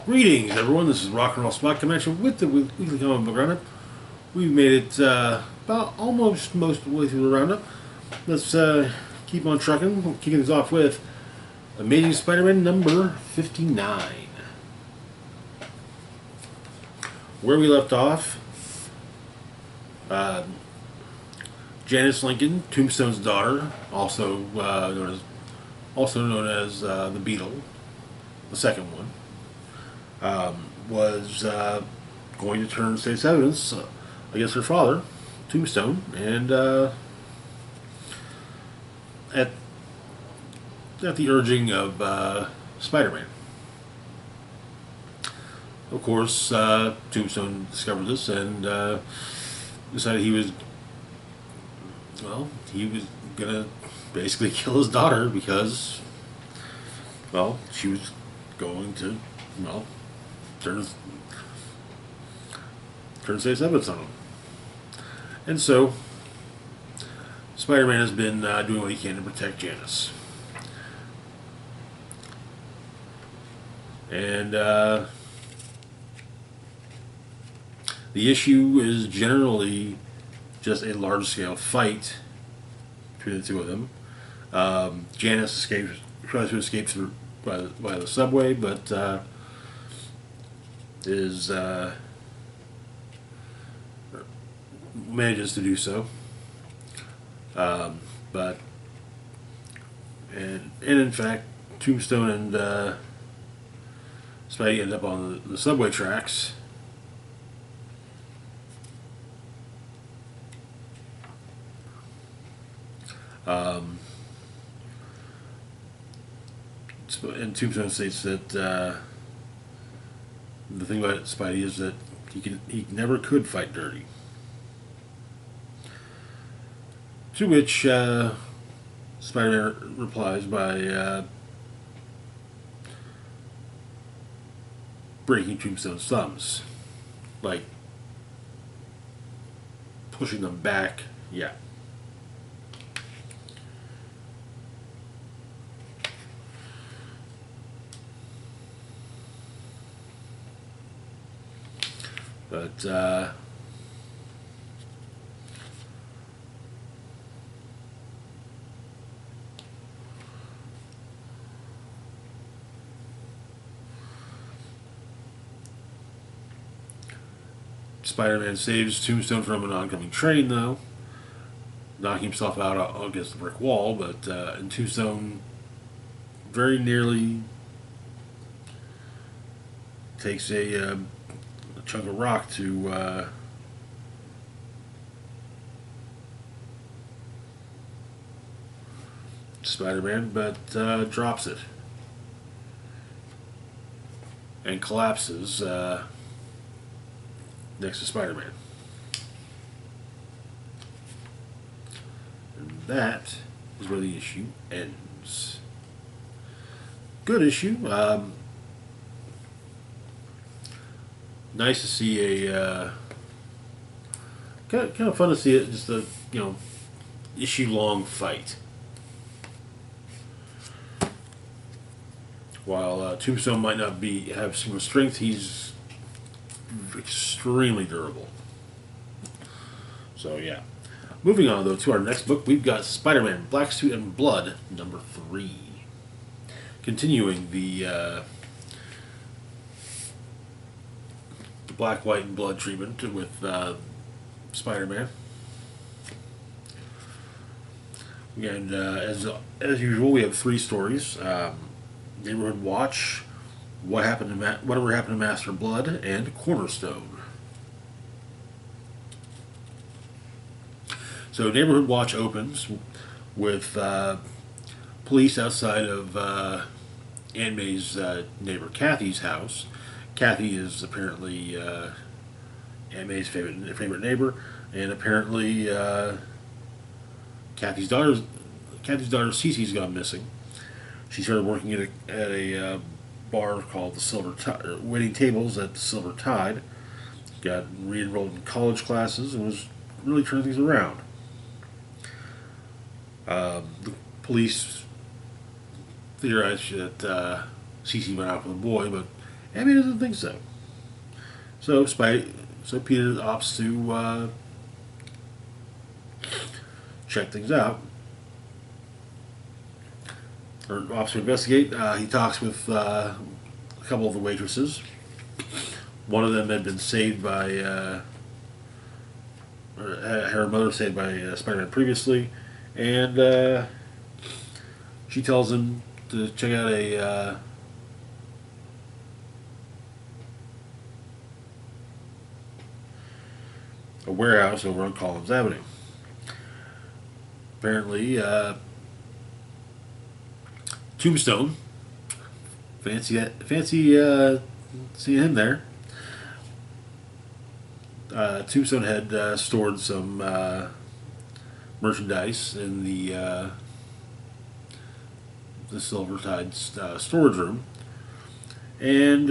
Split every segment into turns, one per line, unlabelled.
Greetings, everyone. This is Rock and Roll Spot Convention with the weekly comic book roundup. We've made it about almost most of the way through the roundup. Let's keep on trucking. We'll kicking this off with Amazing Spider-Man number 59. Where we left off, Janice Lincoln, Tombstone's daughter, also known as the Beetle, the second one. Was going to turn state's evidence against her father, Tombstone, and at the urging of Spider-Man. Of course, Tombstone discovered this and decided he was gonna basically kill his daughter because, she was going to, turn state's evidence on him. And so, Spider-Man has been doing what he can to protect Janice. And the issue is generally just a large-scale fight between the two of them. Janice tries to escape through by the subway, but manages to do so. But in fact, Tombstone and Spidey end up on the subway tracks. And Tombstone states that the thing about Spidey is that he never could fight dirty. To which Spider-Man replies by breaking Tombstone's thumbs, like pushing them back. Yeah. But Spider-Man saves Tombstone from an oncoming train, though, knocking himself out against the brick wall. But and Tombstone very nearly takes a chunk of rock to Spider-Man, but drops it and collapses next to Spider-Man. And that is where the issue ends. Good issue. Nice to see a kind of fun to see it, just a issue long fight. While Tombstone might not have super strength, he's extremely durable. So yeah. Moving on though to our next book, we've got Spider-Man: Black Suit and Blood number 3. Continuing the black, white, and blood treatment with Spider-Man. And as usual, we have 3 stories: Neighborhood Watch, Whatever Happened to Master Blood, and Cornerstone. So Neighborhood Watch opens with police outside of Aunt May's neighbor Kathy's house. Kathy is apparently Aunt May's favorite neighbor, and apparently Kathy's daughter Cece's gone missing. She started working at a bar called the Silver Tide, waiting tables at the Silver Tide. Got re-enrolled in college classes and was really turning things around. The police theorized that Cece went out with a boy, but Amy doesn't think so. So Peter opts to check things out, or opts to investigate. He talks with a couple of the waitresses. One of them had been saved by, or had her mother saved by Spider-Man previously, and she tells him to check out a warehouse over on Collins Avenue. Apparently, Tombstone, fancy seeing him there. Tombstone had stored some merchandise in the Silver Tide storage room, and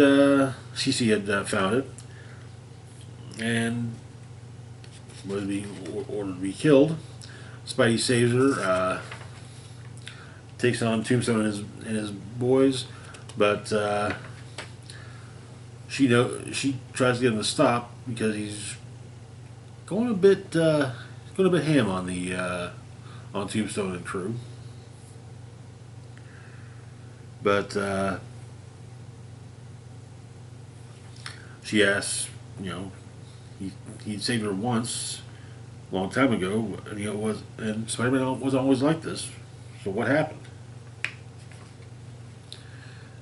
CC had found it and was being ordered to be killed. Spidey saves her, takes on Tombstone and his boys, but she tries to get him to stop because he's going a bit ham on the on Tombstone and crew. But she asks, he saved her once, a long time ago, and Spider-Man wasn't always like this. So what happened?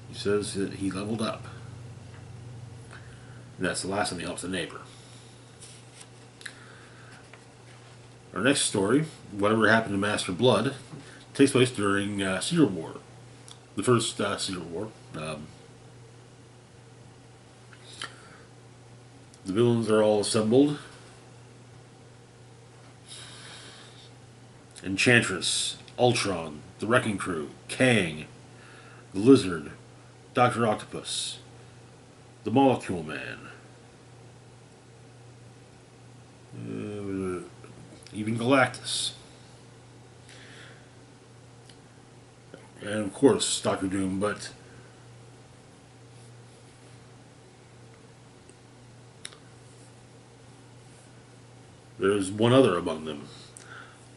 He says that he leveled up. And that's the last time he helps a neighbor. Our next story, Whatever Happened to Master Blood, takes place during Civil War. The first Civil War. The villains are all assembled. Enchantress, Ultron, the Wrecking Crew, Kang, the Lizard, Dr. Octopus, the Molecule Man, even Galactus. And of course, Doctor Doom, but there's one other among them.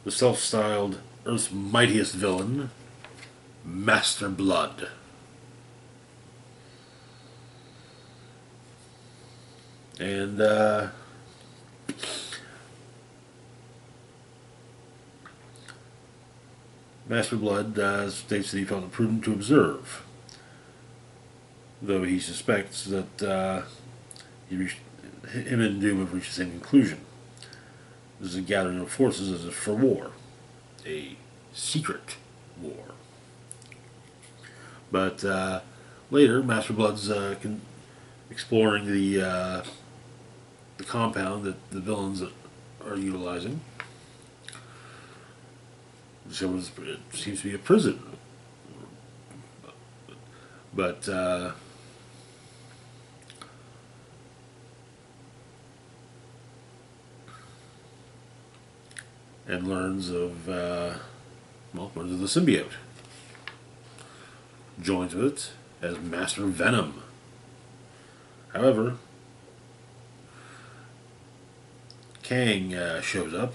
The self-styled Earth's mightiest villain, Master Blood. And Master Blood states that he felt it prudent to observe, though he suspects that him and Doom have reached the same conclusion. This is a gathering of forces as if for war, a secret war. But later, Master Blood's exploring the compound that the villains are utilizing. So it seems to be a prison, but and learns of the symbiote. Joins with it as Master Venom. However, Kang shows up.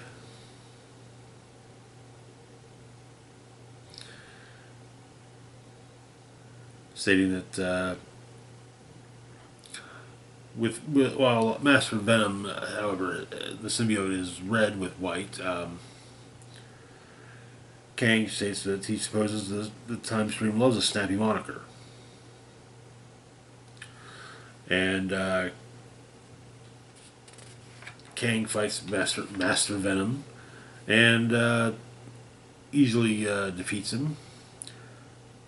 Stating that while Master Venom, however, the symbiote is red with white. Kang states that he supposes the Time Stream loves a snappy moniker, and Kang fights Master Venom, and easily defeats him,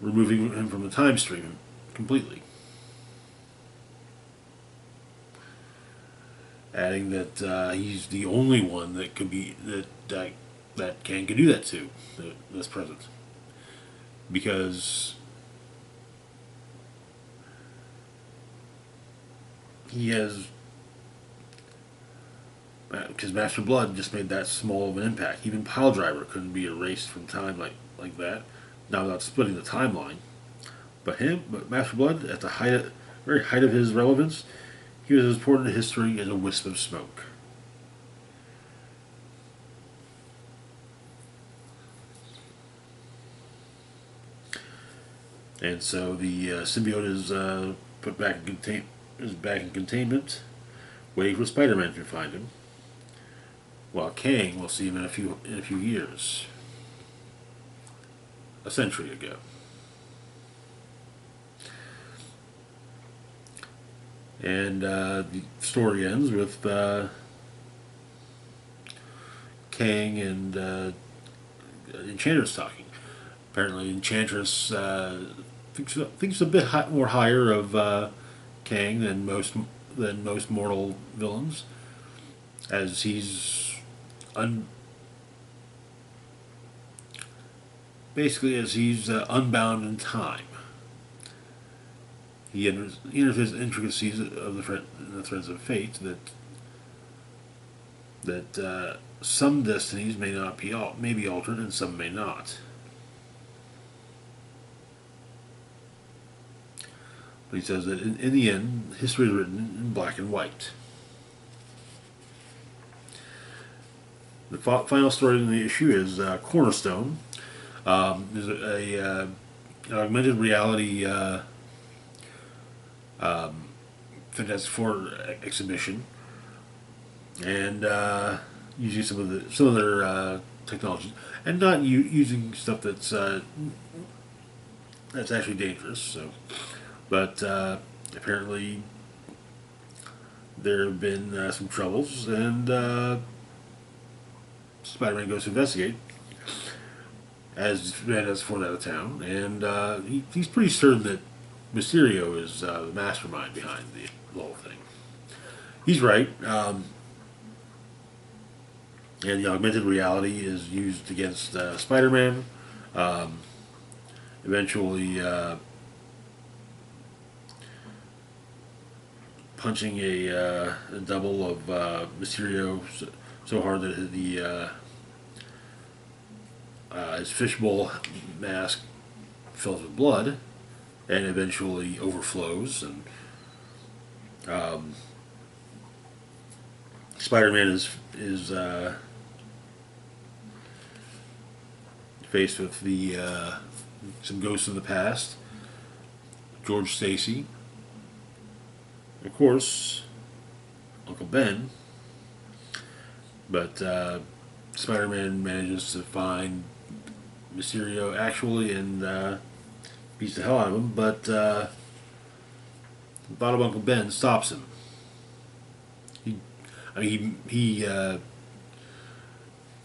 removing him from the Time Stream completely. Adding that he's the only one that could be that Kang could do that to this present, because Master Blood just made that small of an impact. Even Pile Driver couldn't be erased from time like that, not without splitting the timeline. But Master Blood, at the height very height of his relevance, he was as important to history as a wisp of smoke. And so the symbiote is put back in containment, waiting for Spider-Man to find him. While Kang will see him in a few years, a century ago. And the story ends with Kang and Enchantress talking. Apparently, Enchantress thinks a bit more higher of Kang than most mortal villains, as he's basically as he's unbound in time. He enters intricacies of the threads of fate that some destinies may be altered and some may not. But he says that in the end, history is written in black and white. The final story in the issue is Cornerstone. There's an augmented reality Fantastic Four exhibition, and using some of their technologies, and not using stuff that's actually dangerous. So, but apparently there have been some troubles, and Spider-Man goes to investigate as Fantastic Four out of town, and he's pretty certain that Mysterio is the mastermind behind the whole thing. He's right. And the augmented reality is used against Spider-Man. Eventually, punching a double of Mysterio so hard that his fishbowl mask fills with blood, and eventually overflows, and Spider-Man is faced with some ghosts of the past, George Stacy, of course, Uncle Ben, but Spider-Man manages to find Mysterio actually and beats the hell out of him, but the thought of Uncle Ben stops him.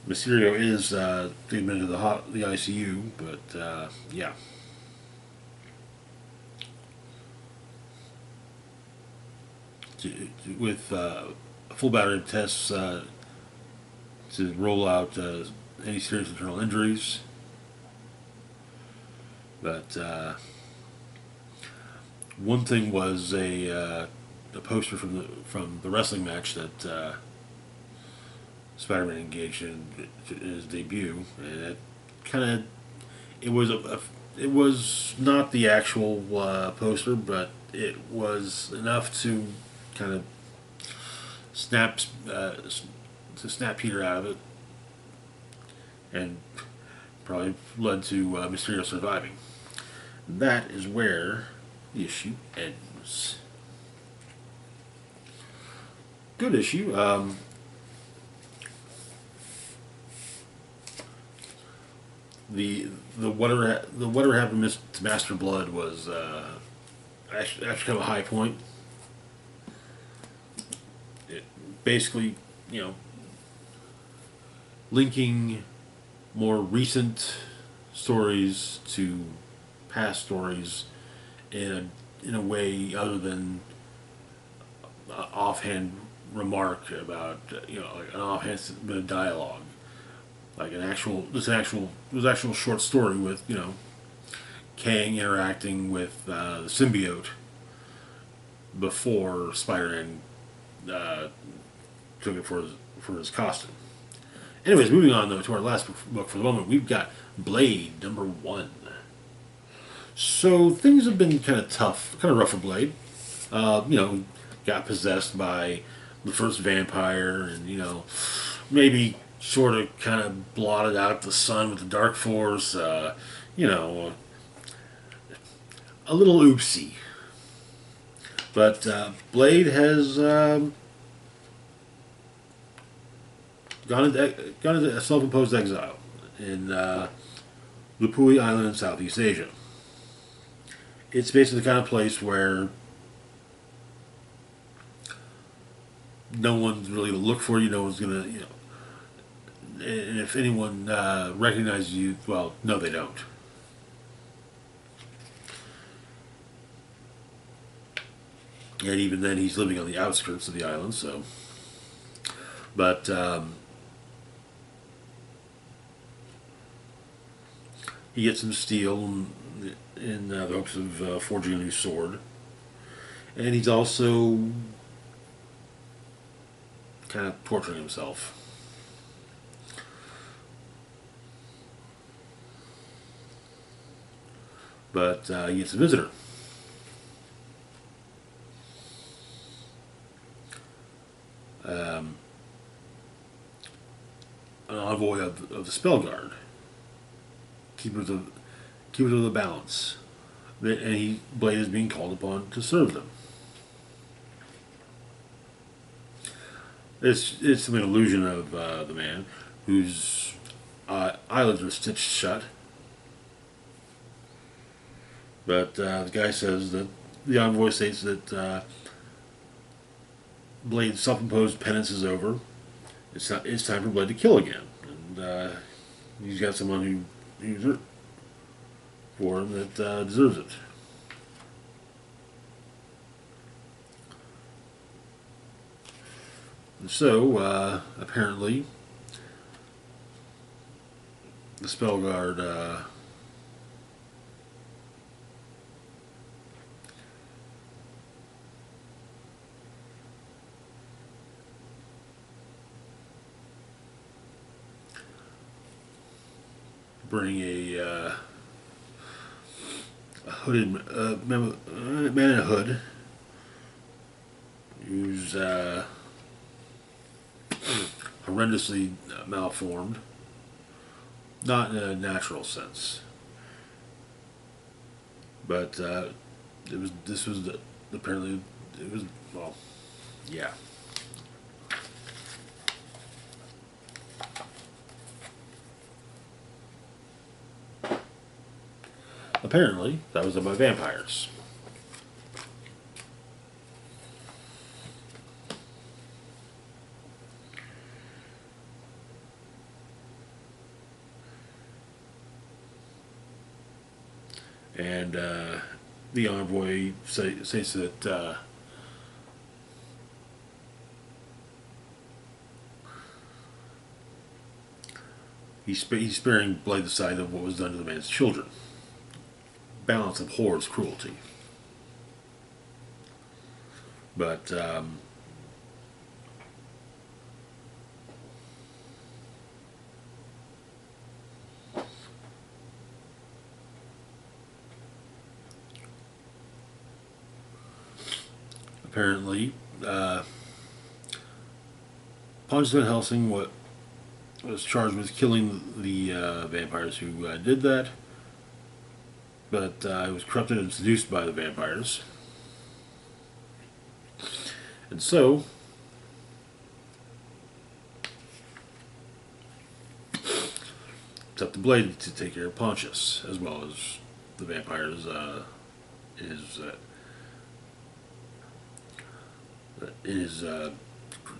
Mysterio is admitted to the ICU, but yeah. With full battery of tests to roll out any serious internal injuries, but one thing was a poster from the wrestling match that Spider-Man engaged in his debut, and it was not the actual poster, but it was enough to kind of snap Peter out of it, and probably led to Mysterio surviving. That is where the issue ends. Good issue. The whatever happened to Master Blood was actually kind of a high point. It basically, linking more recent stories to past stories in a way other than offhand remark about like an offhand bit of dialogue, like it was an actual short story with Kang interacting with the symbiote before Spider-Man took it for his costume. Anyways, moving on though to our last book for the moment, we've got Blade #1. So things have been kind of tough, kind of rough for Blade. got possessed by the first vampire, and maybe sort of kind of blotted out the sun with the dark force. You know, a little oopsie. But Blade has gone into self-imposed exile in Lupui Island in Southeast Asia. It's basically the kind of place where no one's really going to look for you. No one's going to, and if anyone recognizes you, well, no, they don't. And even then, he's living on the outskirts of the island. So, but he gets some steel in the hopes of forging a new sword, and he's also kind of torturing himself. But he gets a visitor. An envoy of the Spellguard, keepers of the balance, and Blade is being called upon to serve them. It's an illusion of the man whose eyelids are stitched shut. But the guy says that the envoy states that Blade's self-imposed penance is over. It's time for Blade to kill again, and he's got someone who's for him that deserves it. And so apparently, the Spellguard. Bring a hooded man in a hood who's horrendously malformed, not in a natural sense, but apparently it was, well, yeah. Apparently, that was done by vampires. And the envoy says that he's sparing Blade the sight of what was done to the man's children. Balance abhors cruelty. But apparently, Pontus Van Helsing was charged with killing the vampires who did that, but he was corrupted and seduced by the vampires. And so, it's up to Blade to take care of Pontius, as well as the vampires in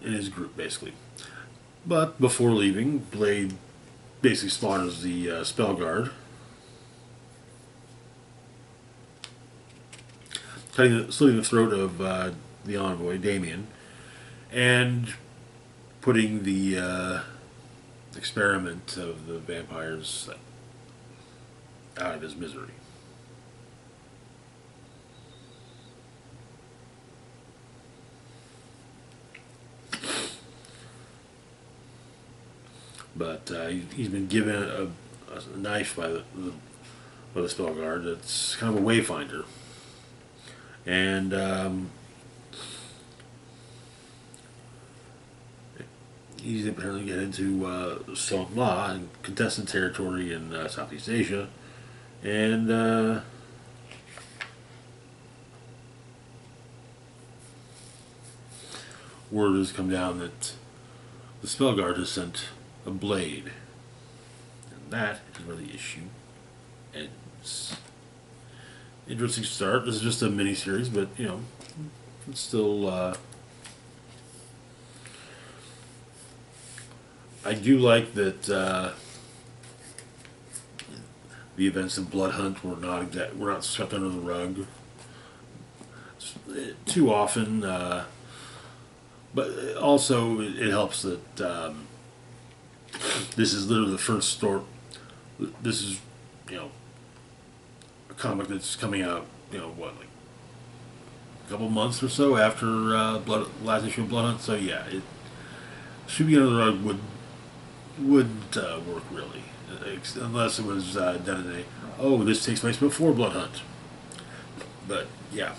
his group, basically. But before leaving, Blade basically slaughters the Spellguard, slitting the throat of the envoy, Damien, and putting the experiment of the vampires out of his misery. But he's been given a knife by the Spellguard. It's kind of a wayfinder, And he's apparently getting into Silk Law and contested territory in Southeast Asia. And word has come down that the Spellguard has sent a blade. And that is where the issue ends. Interesting start. This is just a mini series, but it's still. I do like that the events in Blood Hunt were not swept under the rug too often. But also, it helps that this is literally the first story. This is, a comic that's coming out, like a couple months or so after last issue of Blood Hunt. So yeah, it should be under the rug wouldn't work really, unless it was done in this takes place before Blood Hunt. But yeah.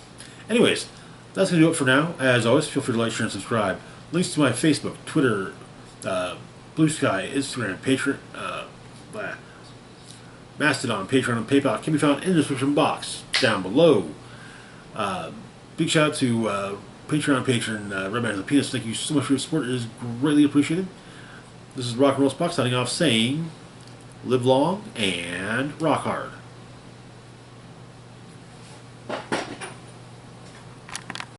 Anyways, that's going to do it for now. As always, feel free to like, share, and subscribe. Links to my Facebook, Twitter, Blue Sky, Instagram, Patreon, Mastodon, Patreon, and PayPal can be found in the description box down below. Big shout out to Patreon patron Red Man of the Penis. Thank you so much for your support. It is greatly appreciated. This is Rock and Roll Spock signing off saying, live long and rock hard.